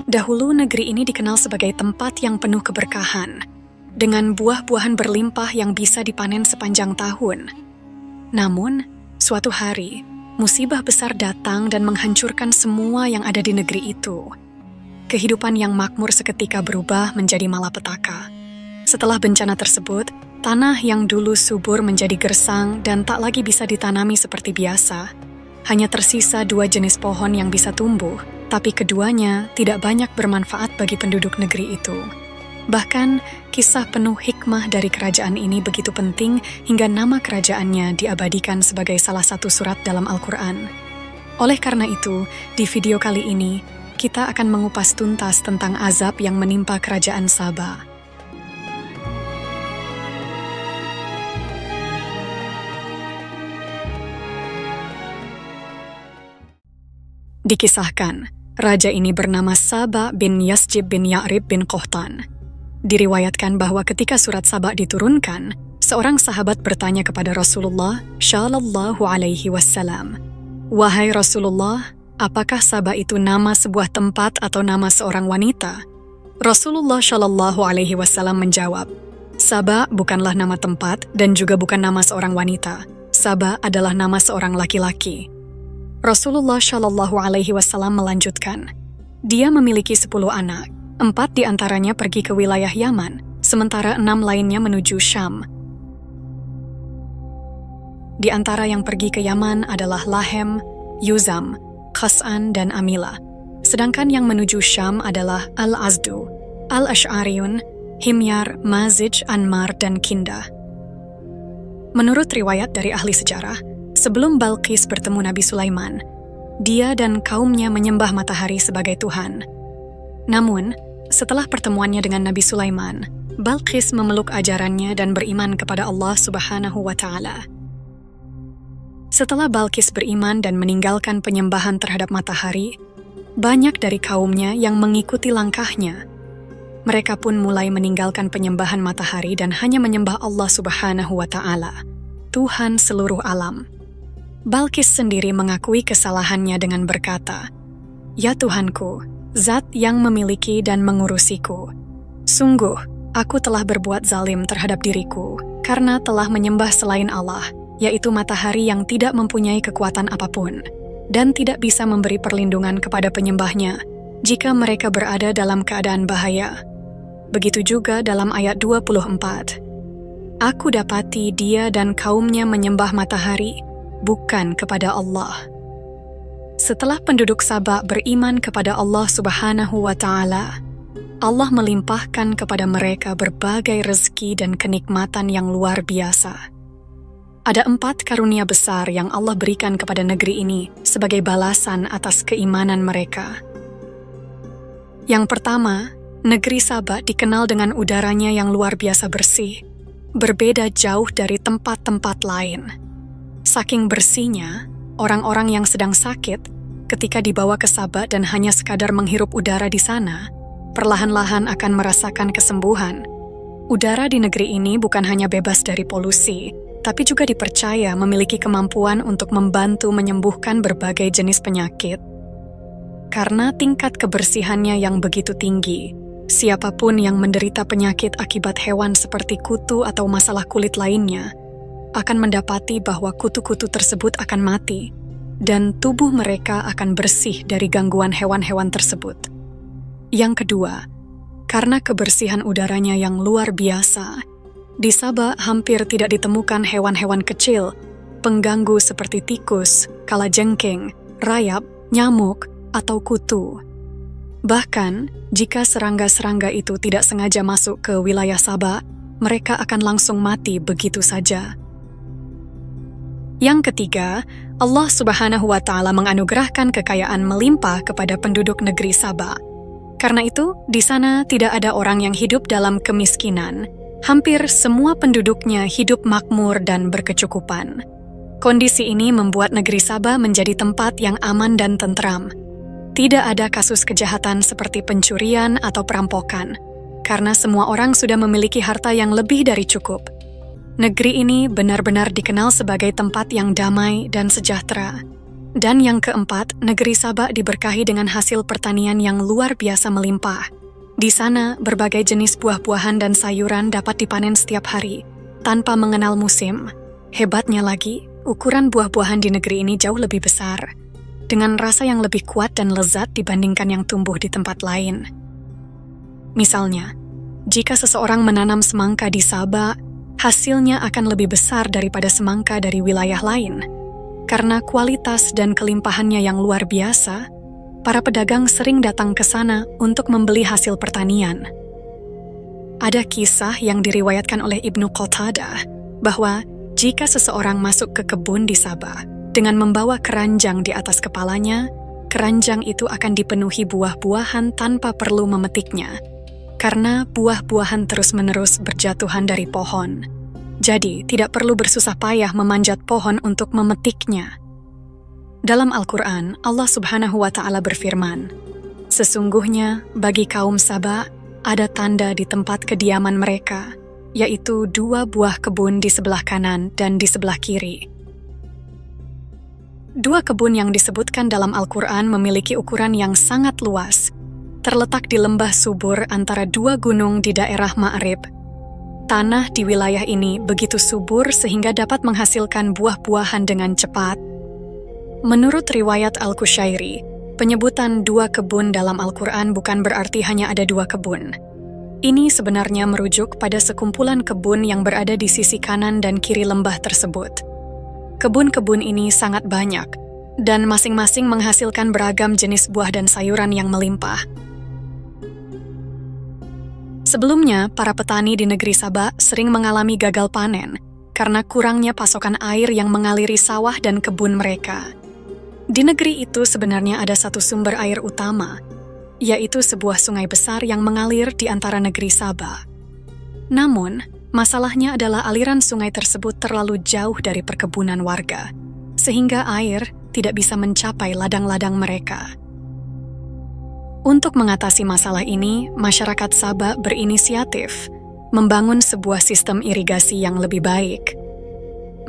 Dahulu negeri ini dikenal sebagai tempat yang penuh keberkahan, dengan buah-buahan berlimpah yang bisa dipanen sepanjang tahun. Namun, suatu hari, musibah besar datang dan menghancurkan semua yang ada di negeri itu. Kehidupan yang makmur seketika berubah menjadi malapetaka. Setelah bencana tersebut, tanah yang dulu subur menjadi gersang dan tak lagi bisa ditanami seperti biasa. Hanya tersisa 2 jenis pohon yang bisa tumbuh, tapi keduanya tidak banyak bermanfaat bagi penduduk negeri itu. Bahkan, kisah penuh hikmah dari kerajaan ini begitu penting hingga nama kerajaannya diabadikan sebagai salah satu surat dalam Al-Quran. Oleh karena itu, di video kali ini, kita akan mengupas tuntas tentang azab yang menimpa kerajaan Saba. Dikisahkan, raja ini bernama Saba bin Yasjib bin Ya'rib bin Qahtan. Diriwayatkan bahwa ketika surat Saba diturunkan, seorang sahabat bertanya kepada Rasulullah Shallallahu Alaihi Wasallam, "Wahai Rasulullah, apakah Saba itu nama sebuah tempat atau nama seorang wanita?" Rasulullah Shallallahu Alaihi Wasallam menjawab, "Saba bukanlah nama tempat dan juga bukan nama seorang wanita. Saba adalah nama seorang laki-laki." Rasulullah Shallallahu Alaihi Wasallam melanjutkan, dia memiliki 10 anak, 4 diantaranya pergi ke wilayah Yaman, sementara 6 lainnya menuju Syam. Di antara yang pergi ke Yaman adalah Lahem, Yuzam, Khas'an, dan Amila. Sedangkan yang menuju Syam adalah Al-Azdu, Al-Ash'ariyun, Himyar, Mazij, Anmar, dan Kindah. Menurut riwayat dari ahli sejarah, sebelum Balqis bertemu Nabi Sulaiman, dia dan kaumnya menyembah matahari sebagai Tuhan. Namun, setelah pertemuannya dengan Nabi Sulaiman, Balqis memeluk ajarannya dan beriman kepada Allah Subhanahu wa Ta'ala. Setelah Balqis beriman dan meninggalkan penyembahan terhadap matahari, banyak dari kaumnya yang mengikuti langkahnya. Mereka pun mulai meninggalkan penyembahan matahari dan hanya menyembah Allah Subhanahu wa Ta'ala, Tuhan seluruh alam. Balqis sendiri mengakui kesalahannya dengan berkata, "Ya Tuhanku, Zat yang memiliki dan mengurusiku. Sungguh, aku telah berbuat zalim terhadap diriku karena telah menyembah selain Allah, yaitu matahari yang tidak mempunyai kekuatan apapun dan tidak bisa memberi perlindungan kepada penyembahnya jika mereka berada dalam keadaan bahaya." Begitu juga dalam ayat 24. "Aku dapati dia dan kaumnya menyembah matahari, bukan kepada Allah." Setelah penduduk Saba beriman kepada Allah Subhanahu wa Ta'ala, Allah melimpahkan kepada mereka berbagai rezeki dan kenikmatan yang luar biasa. Ada 4 karunia besar yang Allah berikan kepada negeri ini sebagai balasan atas keimanan mereka. Yang pertama, negeri Saba dikenal dengan udaranya yang luar biasa bersih, berbeda jauh dari tempat-tempat lain. Saking bersihnya, orang-orang yang sedang sakit, ketika dibawa ke Saba dan hanya sekadar menghirup udara di sana, perlahan-lahan akan merasakan kesembuhan. Udara di negeri ini bukan hanya bebas dari polusi, tapi juga dipercaya memiliki kemampuan untuk membantu menyembuhkan berbagai jenis penyakit. Karena tingkat kebersihannya yang begitu tinggi, siapapun yang menderita penyakit akibat hewan seperti kutu atau masalah kulit lainnya, akan mendapati bahwa kutu-kutu tersebut akan mati, dan tubuh mereka akan bersih dari gangguan hewan-hewan tersebut. Yang kedua, karena kebersihan udaranya yang luar biasa, di Saba hampir tidak ditemukan hewan-hewan kecil, pengganggu seperti tikus, kalajengking, rayap, nyamuk, atau kutu. Bahkan, jika serangga-serangga itu tidak sengaja masuk ke wilayah Saba, mereka akan langsung mati begitu saja. Yang ketiga, Allah Subhanahu wa Ta'ala menganugerahkan kekayaan melimpah kepada penduduk negeri Saba. Karena itu, di sana tidak ada orang yang hidup dalam kemiskinan. Hampir semua penduduknya hidup makmur dan berkecukupan. Kondisi ini membuat negeri Saba menjadi tempat yang aman dan tentram. Tidak ada kasus kejahatan seperti pencurian atau perampokan, karena semua orang sudah memiliki harta yang lebih dari cukup. Negeri ini benar-benar dikenal sebagai tempat yang damai dan sejahtera. Dan yang keempat, negeri Saba diberkahi dengan hasil pertanian yang luar biasa melimpah. Di sana, berbagai jenis buah-buahan dan sayuran dapat dipanen setiap hari, tanpa mengenal musim. Hebatnya lagi, ukuran buah-buahan di negeri ini jauh lebih besar, dengan rasa yang lebih kuat dan lezat dibandingkan yang tumbuh di tempat lain. Misalnya, jika seseorang menanam semangka di Saba, hasilnya akan lebih besar daripada semangka dari wilayah lain. Karena kualitas dan kelimpahannya yang luar biasa, para pedagang sering datang ke sana untuk membeli hasil pertanian. Ada kisah yang diriwayatkan oleh Ibnu Qatadah bahwa jika seseorang masuk ke kebun di Saba dengan membawa keranjang di atas kepalanya, keranjang itu akan dipenuhi buah-buahan tanpa perlu memetiknya, karena buah-buahan terus-menerus berjatuhan dari pohon. Jadi, tidak perlu bersusah payah memanjat pohon untuk memetiknya. Dalam Al-Quran, Allah Subhanahu wa Ta'ala berfirman, "Sesungguhnya bagi kaum Saba ada tanda di tempat kediaman mereka, yaitu 2 buah kebun di sebelah kanan dan di sebelah kiri." 2 kebun yang disebutkan dalam Al-Quran memiliki ukuran yang sangat luas, terletak di lembah subur antara 2 gunung di daerah Ma'rib. Tanah di wilayah ini begitu subur sehingga dapat menghasilkan buah-buahan dengan cepat. Menurut riwayat Al-Qushairi, penyebutan 2 kebun dalam Al-Quran bukan berarti hanya ada 2 kebun. Ini sebenarnya merujuk pada sekumpulan kebun yang berada di sisi kanan dan kiri lembah tersebut. Kebun-kebun ini sangat banyak, dan masing-masing menghasilkan beragam jenis buah dan sayuran yang melimpah. Sebelumnya, para petani di negeri Saba sering mengalami gagal panen karena kurangnya pasokan air yang mengaliri sawah dan kebun mereka. Di negeri itu sebenarnya ada satu sumber air utama, yaitu sebuah sungai besar yang mengalir di antara negeri Saba. Namun, masalahnya adalah aliran sungai tersebut terlalu jauh dari perkebunan warga, sehingga air tidak bisa mencapai ladang-ladang mereka. Untuk mengatasi masalah ini, masyarakat Saba berinisiatif membangun sebuah sistem irigasi yang lebih baik.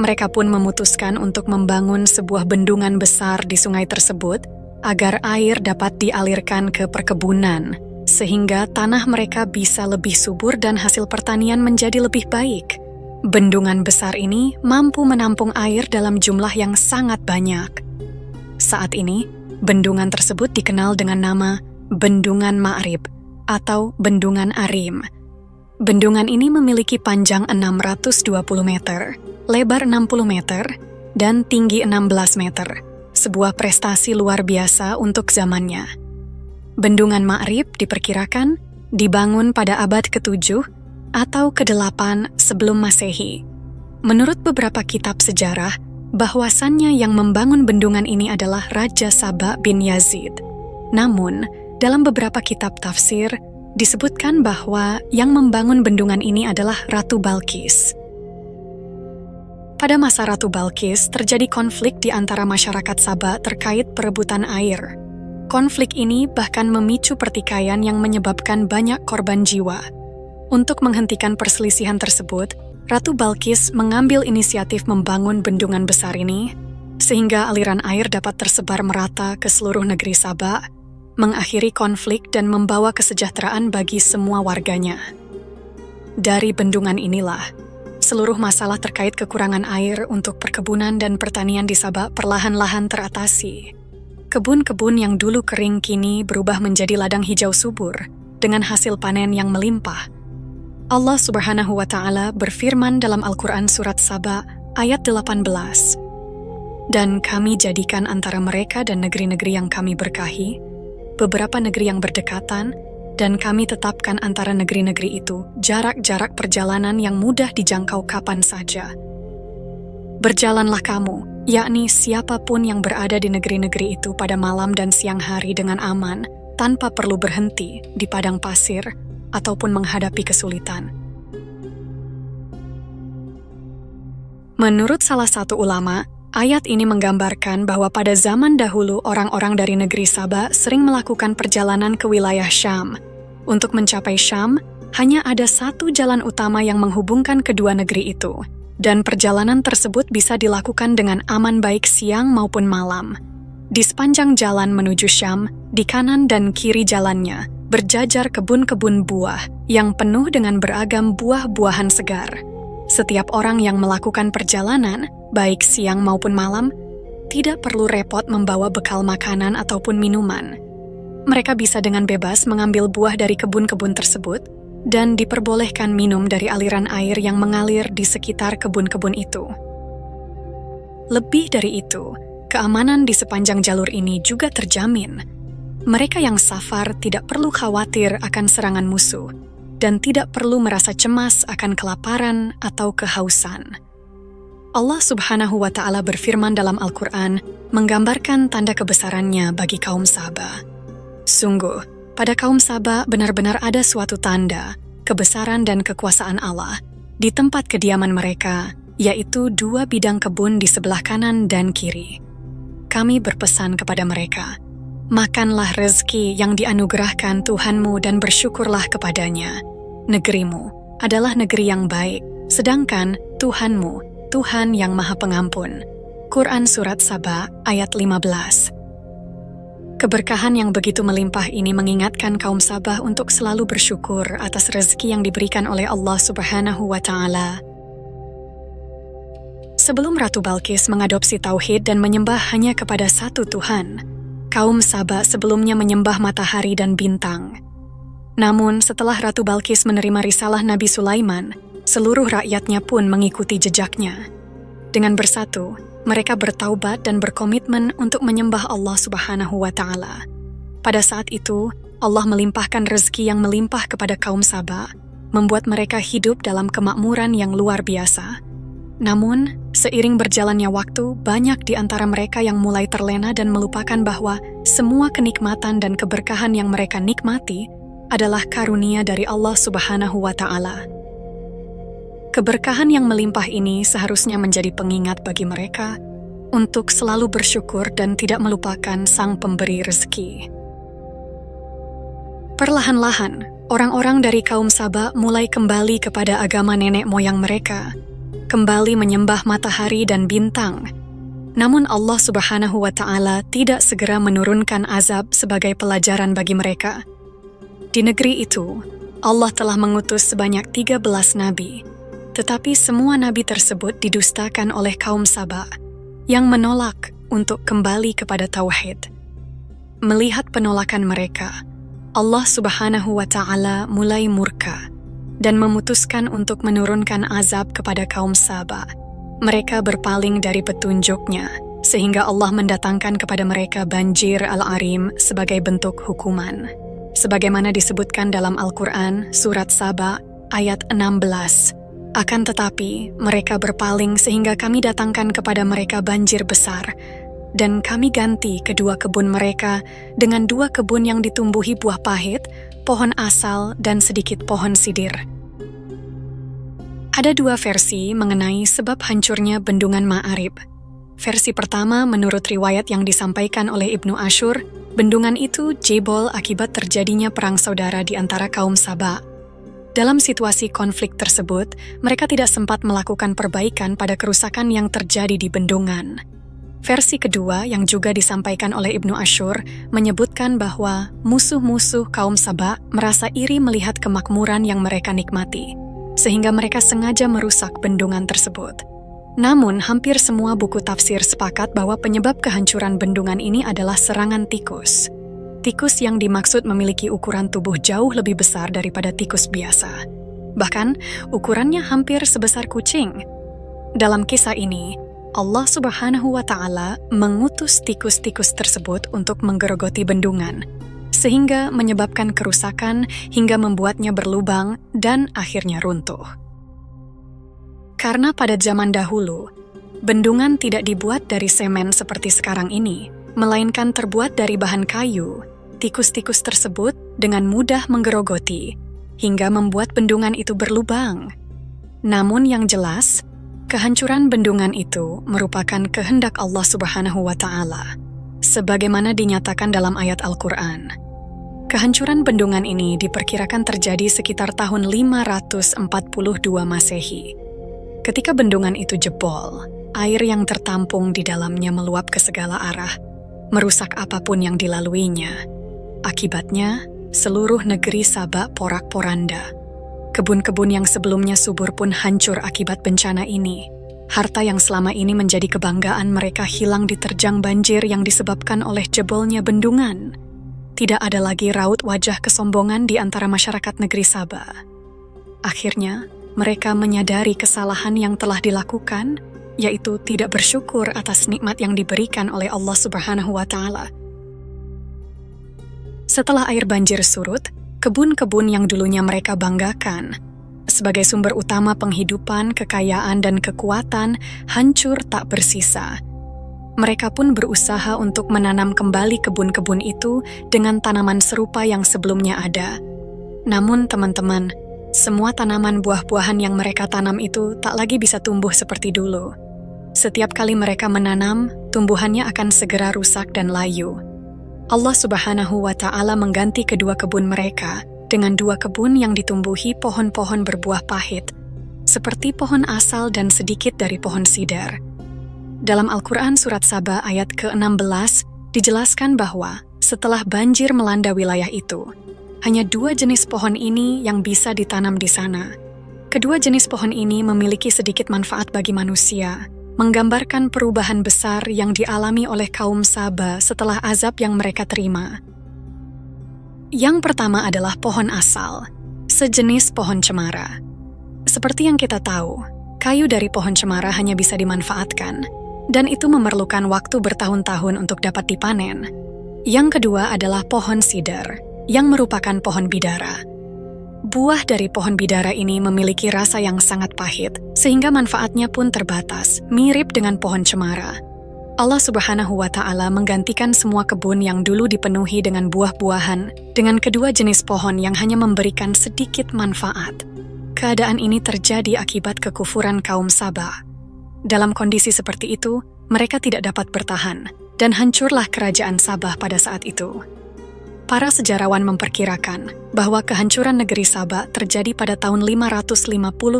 Mereka pun memutuskan untuk membangun sebuah bendungan besar di sungai tersebut agar air dapat dialirkan ke perkebunan, sehingga tanah mereka bisa lebih subur dan hasil pertanian menjadi lebih baik. Bendungan besar ini mampu menampung air dalam jumlah yang sangat banyak. Saat ini, bendungan tersebut dikenal dengan nama Bendungan Ma'rib atau Bendungan Arim. Bendungan ini memiliki panjang 620 meter, lebar 60 meter, dan tinggi 16 meter, sebuah prestasi luar biasa untuk zamannya. Bendungan Ma'rib diperkirakan dibangun pada abad ke-7 atau ke-8 sebelum Masehi. Menurut beberapa kitab sejarah, bahwasannya yang membangun bendungan ini adalah Raja Saba bin Yazid. Namun, dalam beberapa kitab tafsir, disebutkan bahwa yang membangun bendungan ini adalah Ratu Balkis. Pada masa Ratu Balkis, terjadi konflik di antara masyarakat Saba terkait perebutan air. Konflik ini bahkan memicu pertikaian yang menyebabkan banyak korban jiwa. Untuk menghentikan perselisihan tersebut, Ratu Balkis mengambil inisiatif membangun bendungan besar ini, sehingga aliran air dapat tersebar merata ke seluruh negeri Saba, mengakhiri konflik dan membawa kesejahteraan bagi semua warganya. Dari bendungan inilah, seluruh masalah terkait kekurangan air untuk perkebunan dan pertanian di Saba perlahan-lahan teratasi. Kebun-kebun yang dulu kering kini berubah menjadi ladang hijau subur dengan hasil panen yang melimpah. Allah Subhanahu wa Ta'ala berfirman dalam Al-Quran Surat Saba ayat 18, "Dan kami jadikan antara mereka dan negeri-negeri yang kami berkahi beberapa negeri yang berdekatan, dan kami tetapkan antara negeri-negeri itu jarak-jarak perjalanan yang mudah dijangkau kapan saja. Berjalanlah kamu, yakni siapapun yang berada di negeri-negeri itu pada malam dan siang hari dengan aman, tanpa perlu berhenti di padang pasir ataupun menghadapi kesulitan." Menurut salah satu ulama, ayat ini menggambarkan bahwa pada zaman dahulu orang-orang dari negeri Saba sering melakukan perjalanan ke wilayah Syam. Untuk mencapai Syam, hanya ada satu jalan utama yang menghubungkan kedua negeri itu, dan perjalanan tersebut bisa dilakukan dengan aman baik siang maupun malam. Di sepanjang jalan menuju Syam, di kanan dan kiri jalannya, berjajar kebun-kebun buah yang penuh dengan beragam buah-buahan segar. Setiap orang yang melakukan perjalanan, baik siang maupun malam, tidak perlu repot membawa bekal makanan ataupun minuman. Mereka bisa dengan bebas mengambil buah dari kebun-kebun tersebut dan diperbolehkan minum dari aliran air yang mengalir di sekitar kebun-kebun itu. Lebih dari itu, keamanan di sepanjang jalur ini juga terjamin. Mereka yang safar tidak perlu khawatir akan serangan musuh dan tidak perlu merasa cemas akan kelaparan atau kehausan. Allah Subhanahu wa Ta'ala berfirman dalam Al-Quran, menggambarkan tanda kebesarannya bagi kaum Saba. Sungguh, pada kaum Saba benar-benar ada suatu tanda, kebesaran dan kekuasaan Allah di tempat kediaman mereka, yaitu 2 bidang kebun di sebelah kanan dan kiri. Kami berpesan kepada mereka, makanlah rezeki yang dianugerahkan Tuhanmu dan bersyukurlah kepadanya. Negerimu adalah negeri yang baik, sedangkan Tuhanmu, Tuhan yang Maha Pengampun. Quran Surat Saba ayat 15. Keberkahan yang begitu melimpah ini mengingatkan kaum Sabah untuk selalu bersyukur atas rezeki yang diberikan oleh Allah Subhanahu wa Ta'ala. Sebelum Ratu Balkis mengadopsi tauhid dan menyembah hanya kepada satu Tuhan, kaum Sabah sebelumnya menyembah matahari dan bintang. Namun setelah Ratu Balkis menerima risalah Nabi Sulaiman, seluruh rakyatnya pun mengikuti jejaknya. Dengan bersatu, mereka bertaubat dan berkomitmen untuk menyembah Allah Subhanahu wa Ta'ala. Pada saat itu, Allah melimpahkan rezeki yang melimpah kepada kaum Saba, membuat mereka hidup dalam kemakmuran yang luar biasa. Namun, seiring berjalannya waktu, banyak di antara mereka yang mulai terlena dan melupakan bahwa semua kenikmatan dan keberkahan yang mereka nikmati adalah karunia dari Allah Subhanahu wa Ta'ala. Keberkahan yang melimpah ini seharusnya menjadi pengingat bagi mereka untuk selalu bersyukur dan tidak melupakan Sang Pemberi rezeki. Perlahan-lahan, orang-orang dari kaum Saba mulai kembali kepada agama nenek moyang mereka, kembali menyembah matahari dan bintang. Namun Allah Subhanahu wa Ta'ala tidak segera menurunkan azab sebagai pelajaran bagi mereka. Di negeri itu, Allah telah mengutus sebanyak 13 nabi. Tetapi semua nabi tersebut didustakan oleh kaum Saba yang menolak untuk kembali kepada tauhid. Melihat penolakan mereka, Allah Subhanahu wa Ta'ala mulai murka dan memutuskan untuk menurunkan azab kepada kaum Saba. Mereka berpaling dari petunjuknya, sehingga Allah mendatangkan kepada mereka banjir Al-Arim sebagai bentuk hukuman. Sebagaimana disebutkan dalam Al-Quran, Surat Saba, ayat 16. Akan tetapi, mereka berpaling sehingga kami datangkan kepada mereka banjir besar, dan kami ganti kedua kebun mereka dengan 2 kebun yang ditumbuhi buah pahit, pohon asal, dan sedikit pohon sidir. Ada 2 versi mengenai sebab hancurnya bendungan Ma'arib. Versi pertama menurut riwayat yang disampaikan oleh Ibnu Ashur, bendungan itu jebol akibat terjadinya perang saudara di antara kaum Saba. Dalam situasi konflik tersebut, mereka tidak sempat melakukan perbaikan pada kerusakan yang terjadi di bendungan. Versi kedua yang juga disampaikan oleh Ibnu Ashur menyebutkan bahwa musuh-musuh kaum Saba merasa iri melihat kemakmuran yang mereka nikmati, sehingga mereka sengaja merusak bendungan tersebut. Namun, hampir semua buku tafsir sepakat bahwa penyebab kehancuran bendungan ini adalah serangan tikus. Tikus yang dimaksud memiliki ukuran tubuh jauh lebih besar daripada tikus biasa. Bahkan, ukurannya hampir sebesar kucing. Dalam kisah ini, Allah Subhanahu wa Ta'ala mengutus tikus-tikus tersebut untuk menggerogoti bendungan, sehingga menyebabkan kerusakan hingga membuatnya berlubang dan akhirnya runtuh. Karena pada zaman dahulu, bendungan tidak dibuat dari semen seperti sekarang ini, melainkan terbuat dari bahan kayu, tikus-tikus tersebut dengan mudah menggerogoti, hingga membuat bendungan itu berlubang. Namun yang jelas, kehancuran bendungan itu merupakan kehendak Allah Subhanahu wa Ta'ala, sebagaimana dinyatakan dalam ayat Al-Quran. Kehancuran bendungan ini diperkirakan terjadi sekitar tahun 542 Masehi. Ketika bendungan itu jebol, air yang tertampung di dalamnya meluap ke segala arah, merusak apapun yang dilaluinya. Akibatnya, seluruh negeri Saba porak-poranda. Kebun-kebun yang sebelumnya subur pun hancur akibat bencana ini. Harta yang selama ini menjadi kebanggaan mereka hilang diterjang banjir yang disebabkan oleh jebolnya bendungan. Tidak ada lagi raut wajah kesombongan di antara masyarakat negeri Saba. Akhirnya, mereka menyadari kesalahan yang telah dilakukan, yaitu tidak bersyukur atas nikmat yang diberikan oleh Allah Subhanahu wa Ta'ala. Setelah air banjir surut, kebun-kebun yang dulunya mereka banggakan sebagai sumber utama penghidupan, kekayaan, dan kekuatan hancur tak bersisa. Mereka pun berusaha untuk menanam kembali kebun-kebun itu dengan tanaman serupa yang sebelumnya ada. Namun teman-teman, semua tanaman buah-buahan yang mereka tanam itu tak lagi bisa tumbuh seperti dulu. Setiap kali mereka menanam, tumbuhannya akan segera rusak dan layu. Allah Subhanahu wa Ta'ala mengganti kedua kebun mereka dengan dua kebun yang ditumbuhi pohon-pohon berbuah pahit, seperti pohon asal dan sedikit dari pohon sidar. Dalam Al-Quran Surat Saba ayat ke-16 dijelaskan bahwa setelah banjir melanda wilayah itu, hanya dua jenis pohon ini yang bisa ditanam di sana. Kedua jenis pohon ini memiliki sedikit manfaat bagi manusia, menggambarkan perubahan besar yang dialami oleh kaum Saba setelah azab yang mereka terima. Yang pertama adalah pohon asal, sejenis pohon cemara. Seperti yang kita tahu, kayu dari pohon cemara hanya bisa dimanfaatkan, dan itu memerlukan waktu bertahun-tahun untuk dapat dipanen. Yang kedua adalah pohon sidar, yang merupakan pohon bidara. Buah dari pohon bidara ini memiliki rasa yang sangat pahit, sehingga manfaatnya pun terbatas, mirip dengan pohon cemara. Allah Subhanahu wa Ta'ala menggantikan semua kebun yang dulu dipenuhi dengan buah-buahan dengan kedua jenis pohon yang hanya memberikan sedikit manfaat. Keadaan ini terjadi akibat kekufuran kaum Saba. Dalam kondisi seperti itu, mereka tidak dapat bertahan, dan hancurlah kerajaan Sabah pada saat itu. Para sejarawan memperkirakan bahwa kehancuran negeri Saba terjadi pada tahun 550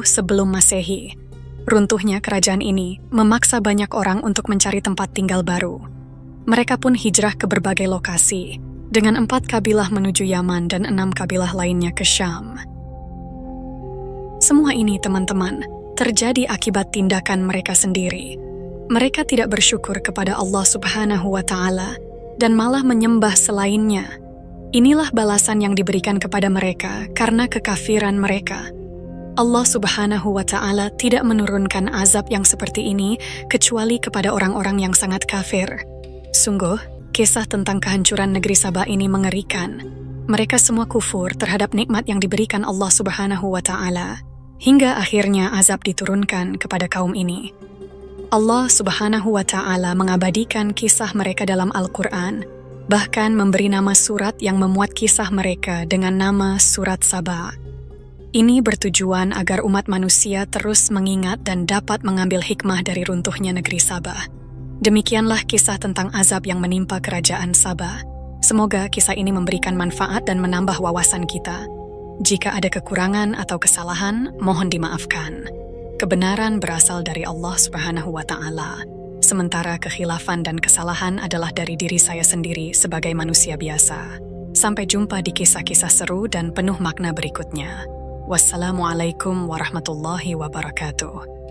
sebelum Masehi. Runtuhnya kerajaan ini memaksa banyak orang untuk mencari tempat tinggal baru. Mereka pun hijrah ke berbagai lokasi, dengan 4 kabilah menuju Yaman dan 6 kabilah lainnya ke Syam. Semua ini, teman-teman, terjadi akibat tindakan mereka sendiri. Mereka tidak bersyukur kepada Allah Subhanahu wa Ta'ala dan malah menyembah selainnya. Inilah balasan yang diberikan kepada mereka karena kekafiran mereka. Allah Subhanahu wa Ta'ala tidak menurunkan azab yang seperti ini kecuali kepada orang-orang yang sangat kafir. Sungguh, kisah tentang kehancuran negeri Saba ini mengerikan. Mereka semua kufur terhadap nikmat yang diberikan Allah Subhanahu wa Ta'ala, hingga akhirnya azab diturunkan kepada kaum ini. Allah Subhanahu wa Ta'ala mengabadikan kisah mereka dalam Al-Quran, bahkan memberi nama surat yang memuat kisah mereka dengan nama Surat Saba. Ini bertujuan agar umat manusia terus mengingat dan dapat mengambil hikmah dari runtuhnya negeri Saba. Demikianlah kisah tentang azab yang menimpa kerajaan Saba. Semoga kisah ini memberikan manfaat dan menambah wawasan kita. Jika ada kekurangan atau kesalahan, mohon dimaafkan. Kebenaran berasal dari Allah Subhanahu wa Ta'ala, sementara kekhilafan dan kesalahan adalah dari diri saya sendiri sebagai manusia biasa. Sampai jumpa di kisah-kisah seru dan penuh makna berikutnya. Wassalamualaikum warahmatullahi wabarakatuh.